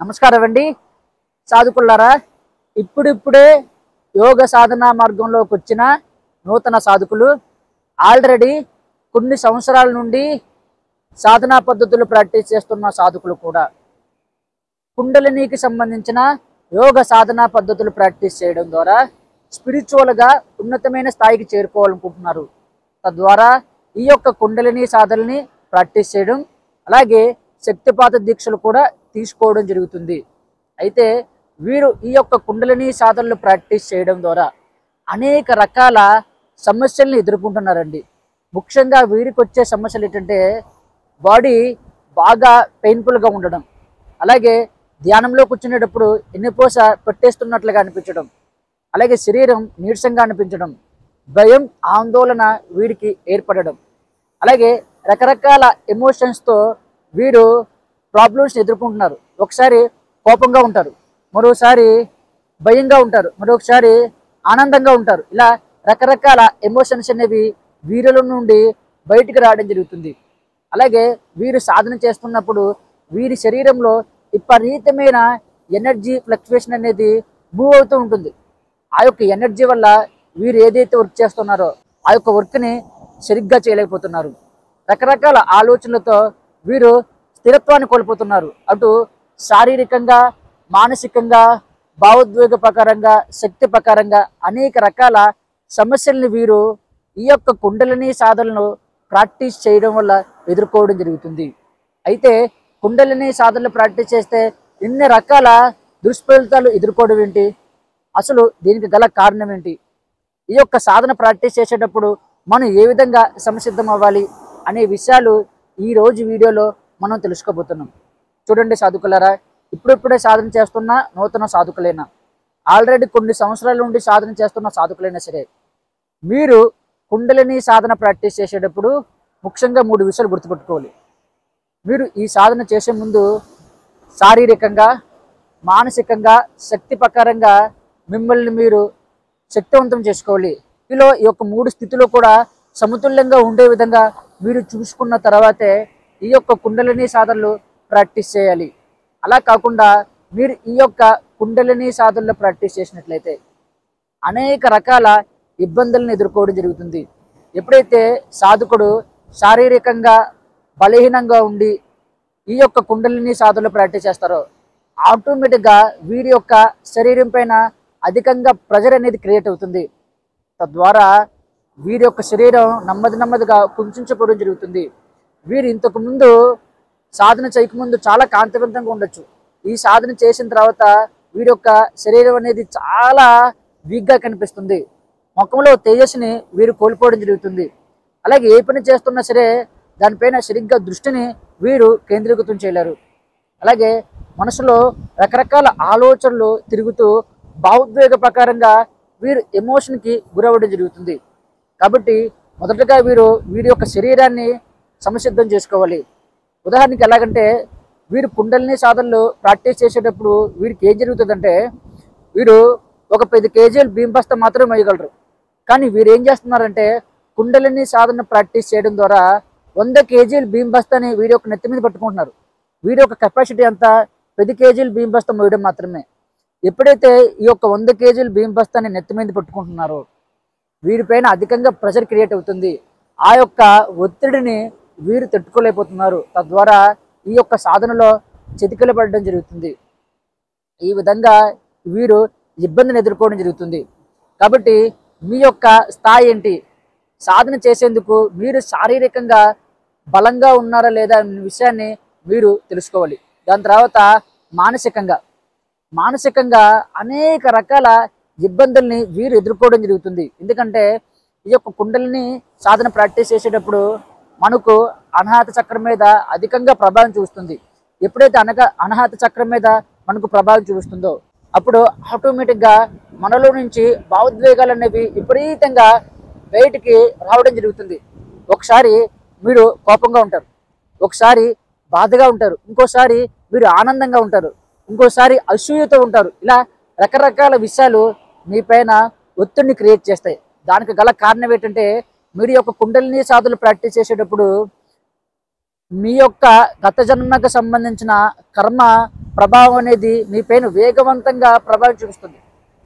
నమస్కారం అండి సాధుకులారా. ఇప్పుడిప్పుడే యోగ సాధనా మార్గంలోకి వచ్చిన నూతన సాధకులు ఆల్రెడీ కొన్ని సంవత్సరాల నుండి సాధనా పద్ధతులు ప్రాక్టీస్ చేస్తున్న సాధకులు కూడా కుండలినికి సంబంధించిన యోగ సాధనా పద్ధతులు ప్రాక్టీస్ చేయడం ద్వారా స్పిరిచువల్గా ఉన్నతమైన స్థాయికి చేరుకోవాలనుకుంటున్నారు. తద్వారా ఈ యొక్క కుండలిని సాధనని ప్రాక్టీస్ చేయడం, అలాగే శక్తిపాత దీక్షలు కూడా తీసుకోవడం జరుగుతుంది. అయితే వీరు ఈ యొక్క కుండలిని సాధనలు ప్రాక్టీస్ చేయడం ద్వారా అనేక రకాల సమస్యల్ని ఎదుర్కొంటున్నారండి. ముఖ్యంగా వీరికి వచ్చే సమస్యలు ఏంటంటే బాడీ బాగా పెయిన్ఫుల్గా ఉండడం, అలాగే ధ్యానంలో కూర్చునేటప్పుడు ఎన్నిపోస పెట్టేస్తున్నట్లుగా అనిపించడం, అలాగే శరీరం నీరసంగా అనిపించడం, భయం ఆందోళన వీరికి ఏర్పడడం, అలాగే రకరకాల ఎమోషన్స్తో వీరు ప్రాబ్లమ్స్ ఎదుర్కొంటున్నారు. ఒకసారి కోపంగా ఉంటారు, మరోసారి భయంగా ఉంటారు, మరొకసారి ఆనందంగా ఉంటారు. ఇలా రకరకాల ఎమోషన్స్ అనేవి వీరిలో నుండి బయటికి రావడం జరుగుతుంది. అలాగే వీరు సాధన చేస్తున్నప్పుడు వీరి శరీరంలో విపరీతమైన ఎనర్జీ ఫ్లక్చువేషన్ అనేది మూవ్ అవుతూ ఉంటుంది. ఆ యొక్క ఎనర్జీ వల్ల వీరు ఏదైతే వర్క్ చేస్తున్నారో ఆ యొక్క వర్క్ని సరిగ్గా చేయలేకపోతున్నారు. రకరకాల ఆలోచనలతో వీరు స్థిరత్వాన్ని కోల్పోతున్నారు. అటు శారీరకంగా, మానసికంగా, భావోద్వేగ ప్రకారంగా, శక్తి ప్రకారంగా అనేక రకాల సమస్యల్ని వీరు ఈ యొక్క కుండలిని సాధనలు ప్రాక్టీస్ చేయడం వల్ల ఎదుర్కోవడం జరుగుతుంది. అయితే కుండలిని సాధనలు ప్రాక్టీస్ చేస్తే ఎన్ని రకాల దుష్ఫలితాలు ఎదుర్కోవడం ఏంటి, అసలు దీనికి గల కారణం ఏంటి, ఈ యొక్క సాధన ప్రాక్టీస్ చేసేటప్పుడు మనం ఏ విధంగా సంసిద్ధం అవ్వాలి అనే విషయాలు ఈరోజు వీడియోలో మనం తెలుసుకోబోతున్నాం. చూడండి సాధకులారా, ఇప్పుడిప్పుడే సాధన చేస్తున్న నూతన సాధకులైనా, ఆల్రెడీ కొన్ని సంవత్సరాల నుండి సాధన చేస్తున్న సాధకులైనా సరే, మీరు కుండలిని సాధన ప్రాక్టీస్ చేసేటప్పుడు ముఖ్యంగా 3 విషయాలు గుర్తుపెట్టుకోవాలి. మీరు ఈ సాధన చేసే ముందు శారీరకంగా, మానసికంగా, శక్తి ప్రకారంగా మిమ్మల్ని మీరు శక్తివంతం చేసుకోవాలి. ఈ యొక్క 3 స్థితిలో కూడా సమతుల్యంగా ఉండే విధంగా మీరు చూసుకున్న తర్వాతే ఈ యొక్క కుండలిని సాధనలు ప్రాక్టీస్ చేయాలి. అలా కాకుండా మీరు ఈ యొక్క కుండలిని సాధనలు ప్రాక్టీస్ చేసినట్లయితే అనేక రకాల ఇబ్బందులను ఎదుర్కోవడం జరుగుతుంది. ఎప్పుడైతే సాధకుడు శారీరకంగా బలహీనంగా ఉండి ఈ యొక్క కుండలిని సాధనలు ప్రాక్టీస్ చేస్తారో ఆటోమేటిక్గా వీరి యొక్క శరీరం పైన అధికంగా ప్రెషర్ అనేది క్రియేట్ అవుతుంది. తద్వారా వీరి యొక్క శరీరం నెమ్మదిగా కుంచుకోవడం జరుగుతుంది. వీరు ఇంతకు ముందు సాధన చేయకముందు చాలా కాంతివంతంగా ఉండొచ్చు. ఈ సాధన చేసిన తర్వాత వీరి యొక్క శరీరం అనేది చాలా వీక్గా కనిపిస్తుంది. ముఖంలో తేజస్సుని వీరు కోల్పోవడం జరుగుతుంది. అలాగే ఏ పని చేస్తున్నా సరే దానిపైన సరిగ్గా దృష్టిని వీరు కేంద్రీకృతం చేయలేరు. అలాగే మనసులో రకరకాల ఆలోచనలు తిరుగుతూ భావోద్వేగ ప్రకారంగా వీరు ఎమోషన్కి గురవ్వడం జరుగుతుంది. కాబట్టి మొదటగా వీరి యొక్క శరీరాన్ని సంసిద్ధం చేసుకోవాలి. ఉదాహరణకి ఎలాగంటే, వీరు కుండలిని సాధనలు ప్రాక్టీస్ చేసేటప్పుడు వీరికి ఏం జరుగుతుందంటే, వీరు ఒక 10 కేజీలు బియ్యం మాత్రమే వేయగలరు. కానీ వీరు ఏం చేస్తున్నారంటే కుండలిని సాధన ప్రాక్టీస్ చేయడం ద్వారా 100 కేజీలు బియ్యం బస్తాని వీరి యొక్క నెత్తి మీద పట్టుకుంటున్నారు. వీరి యొక్క కెపాసిటీ అంతా 10 కేజీలు బియ్యం బస్తా మోయడం మాత్రమే. ఎప్పుడైతే ఈ యొక్క 100 కేజీలు బియ్యం బస్తాని నెత్తి మీద పట్టుకుంటున్నారో వీరిపైన అధికంగా ప్రెషర్ క్రియేట్ అవుతుంది. ఆ యొక్క ఒత్తిడిని వీరు తట్టుకోలేకపోతున్నారు. తద్వారా ఈ యొక్క సాధనలో చితికిల పడడం జరుగుతుంది. ఈ విధంగా వీరు ఇబ్బందిని ఎదుర్కోవడం జరుగుతుంది. కాబట్టి మీ యొక్క స్థాయి ఏంటి, సాధన చేసేందుకు మీరు శారీరకంగా బలంగా ఉన్నారా లేదా అనే విషయాన్ని మీరు తెలుసుకోవాలి. దాని తర్వాత మానసికంగా అనేక రకాల ఇబ్బందుల్ని వీరు ఎదుర్కోవడం జరుగుతుంది. ఎందుకంటే ఈ యొక్క కుండలిని సాధన ప్రాక్టీస్ చేసేటప్పుడు మనకు అనాహత చక్రం మీద అధికంగా ప్రభావం చూస్తుంది. ఎప్పుడైతే అనాహత చక్రం మీద మనకు ప్రభావం చూపిస్తుందో అప్పుడు ఆటోమేటిక్గా మనలో నుంచి భావోద్వేగాలు అనేవి విపరీతంగా బయటికి రావడం జరుగుతుంది. ఒకసారి మీరు కోపంగా ఉంటారు, ఒకసారి బాధగా ఉంటారు, ఇంకోసారి మీరు ఆనందంగా ఉంటారు, ఇంకోసారి అసూయతో ఉంటారు. ఇలా రకరకాల విషయాలు మీ పైన ఒత్తిడిని క్రియేట్ చేస్తాయి. దానికి గల కారణం ఏంటంటే మీరు యొక్క కుండలిని సాధనలు ప్రాక్టీస్ చేసేటప్పుడు మీ యొక్క గత జన్మకు సంబంధించిన కర్మ ప్రభావం అనేది మీపైన వేగవంతంగా ప్రభావం చూపిస్తుంది.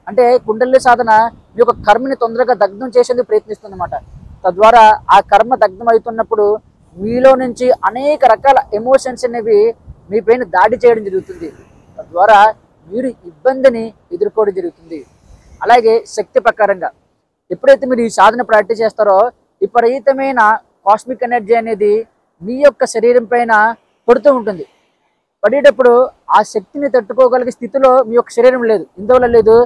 అంటే కుండలిని సాధన మీ యొక్క కర్మని తొందరగా దగ్ధం చేసేందుకు ప్రయత్నిస్తుంది అన్నమాట. తద్వారా ఆ కర్మ దగ్ధం అవుతున్నప్పుడు మీలో నుంచి అనేక రకాల ఎమోషన్స్ అనేవి మీపైన దాడి చేయడం జరుగుతుంది. తద్వారా మీరు ఇబ్బందిని ఎదుర్కోవడం జరుగుతుంది. అలాగే శక్తి ప్రకారంగా ఎప్పుడైతే మీరు ఈ సాధన ప్రాక్టీస్ చేస్తారో విపరీతమైన కాస్మిక్ ఎనర్జీ అనేది మీ యొక్క శరీరం పైన పడుతూ ఉంటుంది. పడేటప్పుడు ఆ శక్తిని తట్టుకోగలిగే స్థితిలో మీ యొక్క శరీరం లేదు. ఇందువల్ల లేదు,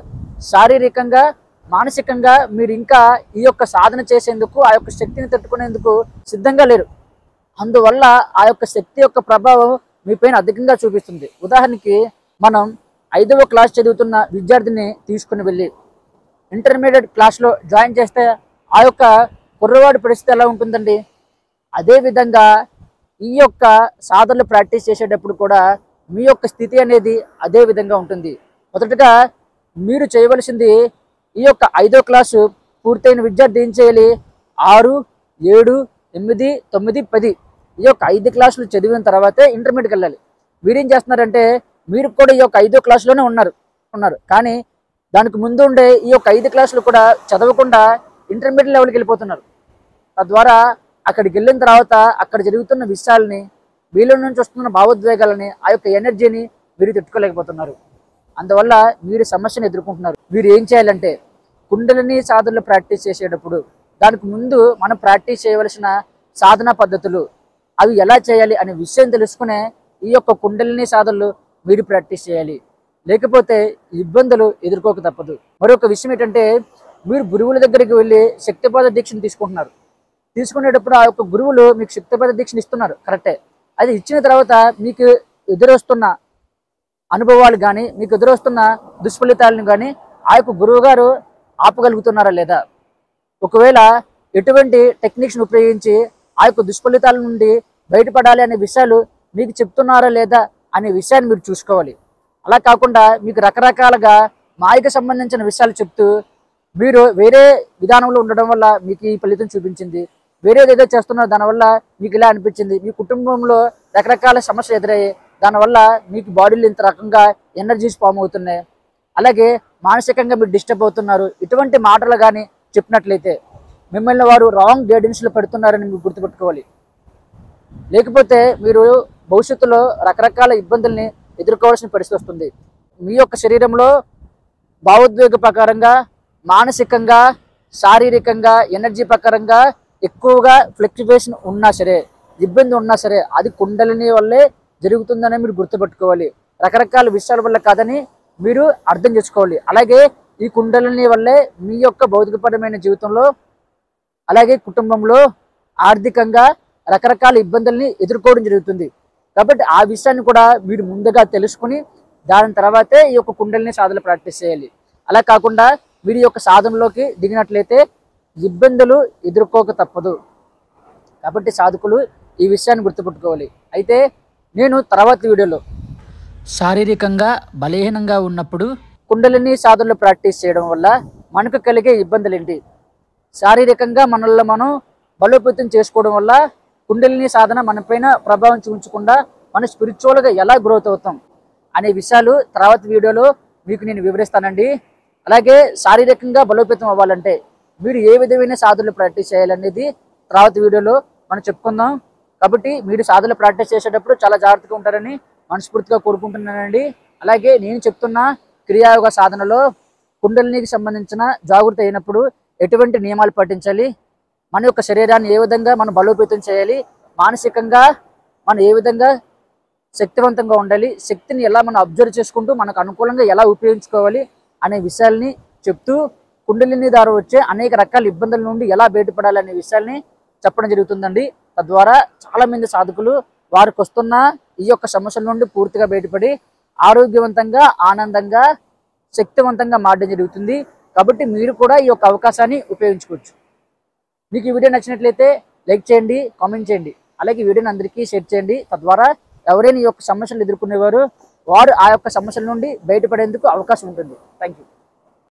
శారీరకంగా మానసికంగా మీరు ఇంకా ఈ యొక్క సాధన చేసేందుకు ఆ యొక్క శక్తిని తట్టుకునేందుకు సిద్ధంగా లేరు. అందువల్ల ఆ యొక్క శక్తి యొక్క ప్రభావం మీ పైన అధికంగా చూపిస్తుంది. ఉదాహరణకి మనం 5వ క్లాస్ చదువుతున్న విద్యార్థిని తీసుకుని వెళ్ళి ఇంటర్మీడియట్ క్లాస్లో జాయిన్ చేస్తే ఆ యొక్క కుర్రవాడి పరిస్థితి ఎలా ఉంటుందండి? అదేవిధంగా ఈ యొక్క సాధనలు ప్రాక్టీస్ చేసేటప్పుడు కూడా మీ యొక్క స్థితి అనేది అదే విధంగా ఉంటుంది. మొదటగా మీరు చేయవలసింది ఈ యొక్క 5వ క్లాసు పూర్తయిన విద్యార్థి ఏం చేయాలి? 6, 7, 8, 9, 10 ఈ యొక్క 5 క్లాసులు చదివిన తర్వాతే ఇంటర్మీడియట్కి వెళ్ళాలి. మీరేం చేస్తున్నారంటే మీరు కూడా ఈ యొక్క 5వ క్లాసులోనే ఉన్నారు కానీ దానికి ముందు ఉండే ఈ యొక్క 5 క్లాసులు కూడా చదవకుండా ఇంటర్మీడియట్ లెవెల్కి వెళ్ళిపోతున్నారు. తద్వారా అక్కడికి వెళ్ళిన తర్వాత అక్కడ జరుగుతున్న విషయాలని, మీలో నుంచి వస్తున్న భావోద్వేగాలని, ఆ యొక్క ఎనర్జీని మీరు తట్టుకోలేకపోతున్నారు. అందువల్ల మీరు సమస్యను ఎదుర్కొంటున్నారు. మీరు ఏం చేయాలంటే కుండలిని సాధనలు ప్రాక్టీస్ చేసేటప్పుడు దానికి ముందు మనం ప్రాక్టీస్ చేయవలసిన సాధనా పద్ధతులు అవి ఎలా చేయాలి అనే విషయం తెలుసుకునే ఈ యొక్క కుండలిని సాధనలు మీరు ప్రాక్టీస్ చేయాలి. లేకపోతే ఇబ్బందులు ఎదుర్కోక తప్పదు. మరొక విషయం ఏంటంటే మీరు గురువుల దగ్గరికి వెళ్ళి శక్తిపాద దీక్షను తీసుకునేటప్పుడు ఆ యొక్క గురువులు మీకు శక్తిపాద దీక్షను ఇస్తున్నారు, కరెక్టే. అది ఇచ్చిన తర్వాత మీకు ఎదురొస్తున్న అనుభవాలు కానీ మీకు ఎదురొస్తున్న దుష్ఫలితాలను కానీ ఆ యొక్క గురువు గారు ఆపగలుగుతున్నారా లేదా? ఒకవేళ ఎటువంటి టెక్నిక్స్ని ఉపయోగించి ఆ యొక్క దుష్ఫలితాల నుండి బయటపడాలి అనే విషయాలు మీకు చెప్తున్నారా లేదా అనే విషయాన్ని మీరు చూసుకోవాలి. అలా కాకుండా మీకు రకరకాలుగా మాయకు సంబంధించిన విషయాలు చెప్తూ మీరు వేరే విధానంలో ఉండడం వల్ల మీకు ఈ ఫలితం చూపించింది, వేరేది ఏదో చేస్తున్నారు దానివల్ల మీకు ఇలా అనిపించింది, మీ కుటుంబంలో రకరకాల సమస్యలు ఎదురయ్యాయి, దానివల్ల మీకు బాడీలో ఇంత రకంగా ఎనర్జీస్ ఫామ్ అవుతున్నాయి, అలాగే మానసికంగా మీరు డిస్టర్బ్ అవుతున్నారు, ఇటువంటి మాటలు కానీ చెప్పినట్లయితే మిమ్మల్ని వారు రాంగ్ గైడెన్స్లో పెడుతున్నారని మీరు గుర్తుపెట్టుకోవాలి. లేకపోతే మీరు భవిష్యత్తులో రకరకాల ఇబ్బందుల్ని ఎదుర్కోవాల్సిన పరిస్థితి వస్తుంది. మీ యొక్క శరీరంలో భావోద్వేగ ప్రకారంగా, మానసికంగా, శారీరకంగా, ఎనర్జీ ప్రకారంగా ఎక్కువగా ఫ్లక్చువేషన్ ఉన్నా సరే, ఇబ్బంది ఉన్నా సరే అది కుండలిని వల్లే జరుగుతుందని మీరు గుర్తుపెట్టుకోవాలి. రకరకాల విషయాల వల్ల కాదని మీరు అర్థం చేసుకోవాలి. అలాగే ఈ కుండలిని వల్లే మీ యొక్క భౌతికపరమైన జీవితంలో, అలాగే కుటుంబంలో, ఆర్థికంగా రకరకాల ఇబ్బందుల్ని ఎదుర్కోవడం జరుగుతుంది. కాబట్టి ఆ విషయాన్ని కూడా మీరు ముందుగా తెలుసుకుని దాని తర్వాతే ఈ యొక్క కుండలిని సాధన ప్రాక్టీస్ చేయాలి. అలా కాకుండా మీరు ఈ యొక్క సాధనలోకి దిగినట్లయితే ఇబ్బందులు ఎదుర్కోక తప్పదు. కాబట్టి సాధకులు ఈ విషయాన్ని గుర్తుపెట్టుకోవాలి. అయితే నేను తర్వాత వీడియోలో శారీరకంగా బలహీనంగా ఉన్నప్పుడు కుండలిని సాధనలు ప్రాక్టీస్ చేయడం వల్ల మనకు కలిగే ఇబ్బందులు ఏంటి, శారీరకంగా మనల్ని మనం బలోపేతం చేసుకోవడం వల్ల కుండలిని సాధన మనపైన ప్రభావం చూపించకుండా మన స్పిరిచువల్గా ఎలా గ్రోత్ అవుతాం అనే విషయాలు తర్వాత వీడియోలో మీకు నేను వివరిస్తానండి. అలాగే శారీరకంగా బలోపేతం అవ్వాలంటే మీరు ఏ విధమైన సాధనలు ప్రాక్టీస్ చేయాలనేది తర్వాత వీడియోలో మనం చెప్పుకుందాం. కాబట్టి మీరు సాధనలు ప్రాక్టీస్ చేసేటప్పుడు చాలా జాగ్రత్తగా ఉంటారని మనస్ఫూర్తిగా కోరుకుంటున్నానండి. అలాగే నేను చెప్తున్న క్రియాయోగ సాధనలో కుండలినికి సంబంధించిన జాగృతి అయినప్పుడు ఎటువంటి నియమాలు పాటించాలి, మన యొక్క శరీరాన్ని ఏ విధంగా మనం బలోపేతం చేయాలి, మానసికంగా మనం ఏ విధంగా శక్తివంతంగా ఉండాలి, శక్తిని ఎలా మనం అబ్జర్వ్ చేసుకుంటూ మనకు అనుకూలంగా ఎలా ఉపయోగించుకోవాలి అనే విషయాల్ని చెప్తూ కుండలిని ద్వారా వచ్చే అనేక రకాల ఇబ్బందుల నుండి ఎలా బయటపడాలి అనే విషయాల్ని చెప్పడం జరుగుతుందండి. తద్వారా చాలామంది సాధకులు వారికి వస్తున్న ఈ యొక్క సమస్యల నుండి పూర్తిగా బయటపడి ఆరోగ్యవంతంగా, ఆనందంగా, శక్తివంతంగా మారడం జరుగుతుంది. కాబట్టి మీరు కూడా ఈ యొక్క అవకాశాన్ని ఉపయోగించుకోవచ్చు. మీకు ఈ వీడియో నచ్చినట్లయితే లైక్ చేయండి, కామెంట్ చేయండి, అలాగే ఈ వీడియోని అందరికీ షేర్ చేయండి. తద్వారా ఎవరైనా ఈ యొక్క సమస్యలు ఎదుర్కొనేవారు వారు ఆ యొక్క సమస్యల నుండి బయటపడేందుకు అవకాశం ఉంటుంది. Thank you.